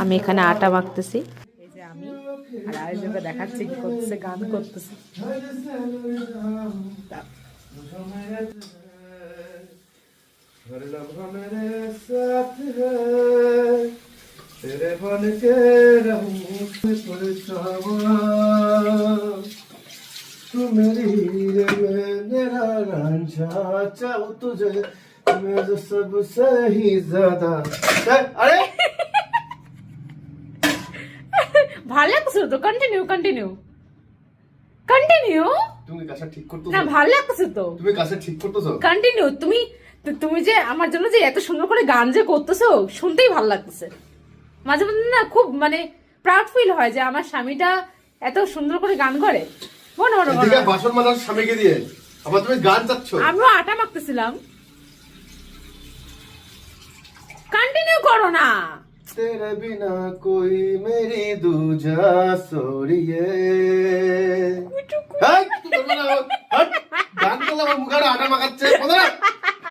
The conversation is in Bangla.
আমি এখানে আটা মাখতেছি। এই যে আমি আর আরেকজনকে দেখাচ্ছি কি করতেছে, গান করতেছে। तू मेरी रे मेरा रांझा चाहूं तुझे मैं जो सबसे ही ज्यादा अरे ভালো লাগছে তো, কন্টিনিউ কন্টিনিউ কন্টিনিউ। তুমি কাছে ঠিক করতেছো না ভালো লাগছে তো, তুমি কাছে ঠিক করতেছো কন্টিনিউ। তুমি যে আমার জন্য যে এত সুন্দর করে গান যে করতেছো, শুনতেই ভালো লাগতেছে। মাঝে মধ্যে না খুব মানে প্রাউড ফিল হয় যে আমার স্বামীটা এত সুন্দর করে গান করে। বলো বলো বলো। এদিকে বাসন মাজার স্বামীকে দিয়ে আবার তুমি গান চাচ্ছ। আমিও আটা মাখতেছিলাম। কন্টিনিউ করো না। तेरे बिना कोई मेरी दूजा सोरिए গান করলে আমার মুখে আটা মাখাচ্ছে